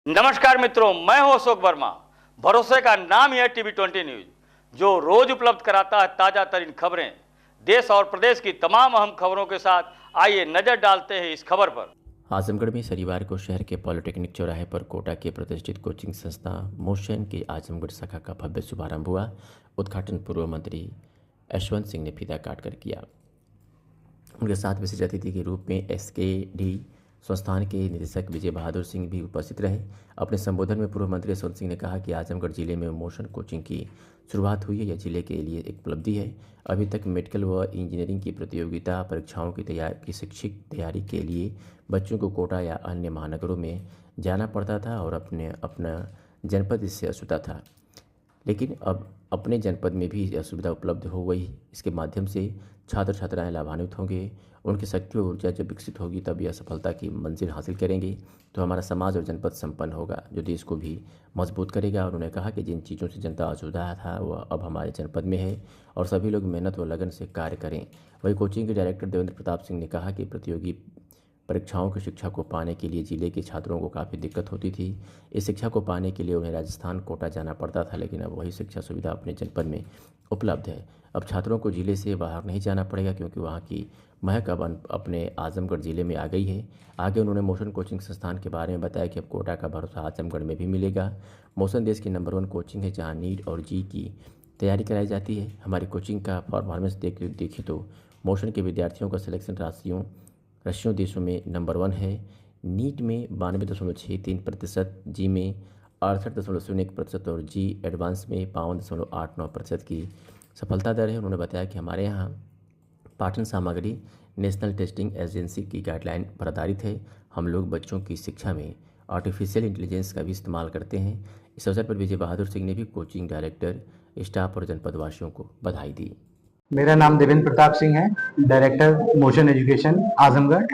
नमस्कार मित्रों, मैं हूं अशोक वर्मा। भरोसे का नाम ही है टीवी20 न्यूज, जो रोज उपलब्ध कराता है ताजा तरीन खबरें। देश और प्रदेश की तमाम अहम खबरों के साथ आइए नजर डालते हैं इस खबर पर। आजमगढ़ में शनिवार को शहर के पॉलिटेक्निक चौराहे पर कोटा के प्रतिष्ठित कोचिंग संस्था मोशन की आजमगढ़ शाखा का भव्य शुभारंभ हुआ। उद्घाटन पूर्व मंत्री यशवंत सिंह ने फीता काटकर किया। उनके साथ विशेष अतिथि के रूप में SKD संस्थान के निदेशक विजय बहादुर सिंह भी उपस्थित रहे। अपने संबोधन में पूर्व मंत्री यशवंत सिंह ने कहा कि आजमगढ़ जिले में मोशन कोचिंग की शुरुआत हुई है। यह जिले के लिए एक उपलब्धि है। अभी तक मेडिकल व इंजीनियरिंग की प्रतियोगिता परीक्षाओं की शैक्षिक तैयारी के लिए बच्चों को कोटा या अन्य महानगरों में जाना पड़ता था और अपना जनपद इससे अछूता था, लेकिन अब अपने जनपद में भी यह सुविधा उपलब्ध हो गई। इसके माध्यम से छात्र छात्राएं लाभान्वित होंगे। उनकी शक्ति और ऊर्जा जब विकसित होगी तब यह सफलता की मंजिल हासिल करेंगे, तो हमारा समाज और जनपद संपन्न होगा, जो देश को भी मजबूत करेगा। और उन्होंने कहा कि जिन चीज़ों से जनता असुविधा था वह अब हमारे जनपद में है और सभी लोग मेहनत व लगन से कार्य करें। वहीं कोचिंग के डायरेक्टर देवेंद्र प्रताप सिंह ने कहा कि प्रतियोगी परीक्षाओं की शिक्षा को पाने के लिए जिले के छात्रों को काफ़ी दिक्कत होती थी। इस शिक्षा को पाने के लिए उन्हें राजस्थान कोटा जाना पड़ता था, लेकिन अब वही शिक्षा सुविधा अपने जनपद में उपलब्ध है। अब छात्रों को जिले से बाहर नहीं जाना पड़ेगा, क्योंकि वहाँ की महक अब अपने आजमगढ़ जिले में आ गई है। आगे उन्होंने मोशन कोचिंग संस्थान के बारे में बताया कि अब कोटा का भरोसा आजमगढ़ में भी मिलेगा। मोशन देश की नंबर 1 कोचिंग है, जहाँ नीट और जी की तैयारी कराई जाती है। हमारी कोचिंग का परफॉर्मेंस देखें तो मोशन के विद्यार्थियों का सिलेक्शन रशियों देशों में नंबर 1 है। नीट में 92.63%, जी में 68.01% और जी एडवांस में 52.89% की सफलता दर है। उन्होंने बताया कि हमारे यहाँ पाठन सामग्री नेशनल टेस्टिंग एजेंसी की गाइडलाइन पर आधारित है। हम लोग बच्चों की शिक्षा में आर्टिफिशियल इंटेलिजेंस का भी इस्तेमाल करते हैं। इस अवसर पर विजय बहादुर सिंह ने भी कोचिंग डायरेक्टर, स्टाफ और जनपदवासियों को बधाई दी। मेरा नाम देवेंद्र प्रताप सिंह है, डायरेक्टर मोशन एजुकेशन आजमगढ़।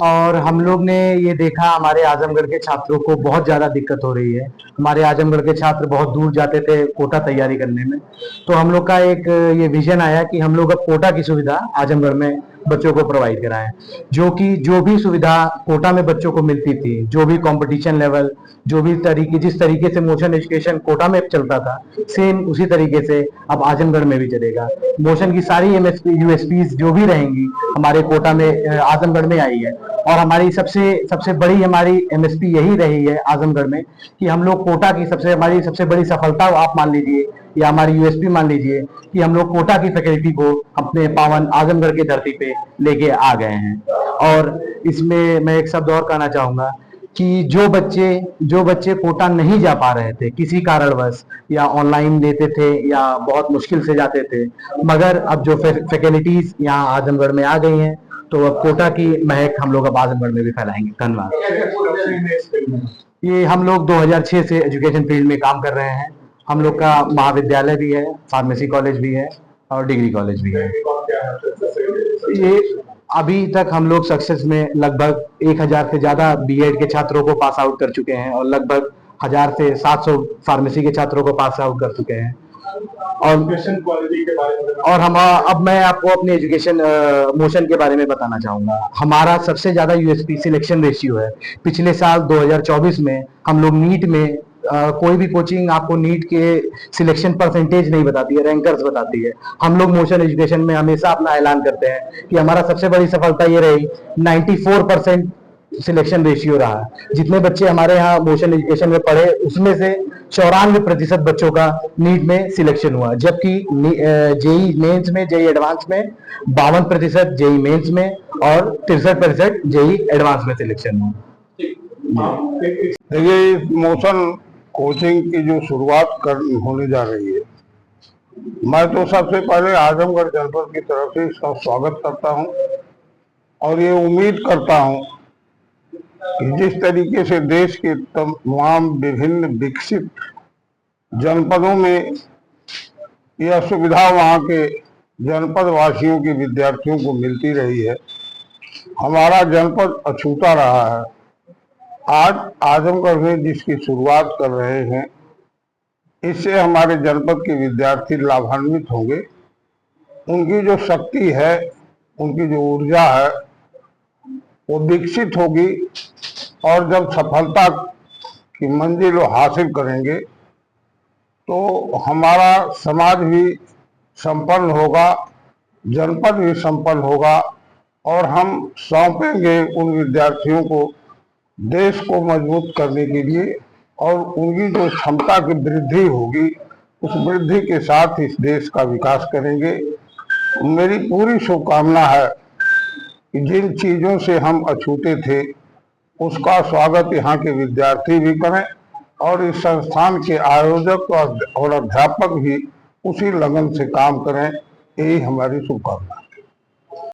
और हम लोग ने ये देखा हमारे आजमगढ़ के छात्रों को बहुत ज़्यादा दिक्कत हो रही है। हमारे आजमगढ़ के छात्र बहुत दूर जाते थे कोटा तैयारी करने में, तो हम लोग का एक ये विजन आया कि हम लोग अब कोटा की सुविधा आजमगढ़ में बच्चों को प्रोवाइड कराएं। जो भी सुविधा कोटा में बच्चों को मिलती थी, जो भी कंपटीशन लेवल, जो भी जिस तरीके से मोशन एजुकेशन कोटा में चलता था, सेम उसी तरीके से अब आजमगढ़ में भी चलेगा। मोशन की सारी USPs जो भी रहेंगी हमारे कोटा में आजमगढ़ में आई है। और हमारी सबसे बड़ी हमारी MSP यही रही है आजमगढ़ में कि हम लोग कोटा की हमारी सबसे बड़ी सफलता आप मान लीजिए या हमारी USP मान लीजिए कि हम लोग कोटा की फैकल्टी को अपने पावन आजमगढ़ की धरती पे लेके आ गए हैं। और इसमें मैं एक शब्द और कहना चाहूंगा कि जो बच्चे कोटा नहीं जा पा रहे थे किसी कारणवश, या ऑनलाइन लेते थे या बहुत मुश्किल से जाते थे, मगर अब जो फैकल्टीज यहाँ आजमगढ़ में आ गई हैं, तो अब कोटा की महक हम लोग अब आजमगढ़ में भी फैलाएंगे। धन्यवाद। ये हम लोग 2006 से एजुकेशन फील्ड में काम कर रहे हैं। हम लोग का महाविद्यालय भी है, फार्मेसी कॉलेज भी है और डिग्री कॉलेज भी है। ये अभी तक हम लोग सक्सेस में लगभग 1000 से ज्यादा BEd के छात्रों को पास आउट कर चुके हैं और लगभग 1000 से 700 फार्मेसी के छात्रों को पास आउट कर चुके हैं। और हम अब मैं आपको अपने एजुकेशन मोशन के बारे में बताना चाहूंगा। हमारा सबसे ज्यादा USP सिलेक्शन रेशियो है। पिछले साल 2024 में हम लोग नीट में कोई भी कोचिंग आपको नीट के सिलेक्शन परसेंटेज नहीं बताती है, रैंकर्स बताती है। हम लोग मोशन एजुकेशन में हमेशा अपना ऐलान करते हैं कि हमारा सबसे बड़ी सफलता ये रही, 94% सिलेक्शन रेशियो रहा। जितने बच्चे हमारे यहाँ मोशन एजुकेशन में पढ़े उसमें से 94% बच्चों का नीट में सिलेक्शन हुआ, जबकि जेई मेंस में, जेई एडवांस में 52%, जेई मेंस में और 63% जेई एडवांस में सिलेक्शन हुआ। देखिए, मोशन कोचिंग की जो शुरुआत होने जा रही है, मैं तो सबसे पहले आजमगढ़ जनपद की तरफ से इसका स्वागत करता हूं और ये उम्मीद करता हूं कि जिस तरीके से देश के तमाम विभिन्न विकसित जनपदों में यह सुविधा वहां के जनपद वासियों के विद्यार्थियों को मिलती रही है, हमारा जनपद अछूता रहा है। आज आजमगढ़ में जिसकी शुरुआत कर रहे हैं, इससे हमारे जनपद के विद्यार्थी लाभान्वित होंगे। उनकी जो शक्ति है, उनकी जो ऊर्जा है, वो विकसित होगी और जब सफलता की मंजिल वो हासिल करेंगे तो हमारा समाज भी संपन्न होगा, जनपद भी संपन्न होगा और हम सौंपेंगे उन विद्यार्थियों को देश को मजबूत करने के लिए और उनकी जो क्षमता की वृद्धि होगी उस वृद्धि के साथ इस देश का विकास करेंगे। मेरी पूरी शुभकामना है कि जिन चीज़ों से हम अछूते थे उसका स्वागत यहाँ के विद्यार्थी भी करें और इस संस्थान के आयोजक और अध्यापक भी उसी लगन से काम करें, यही हमारी शुभकामना है।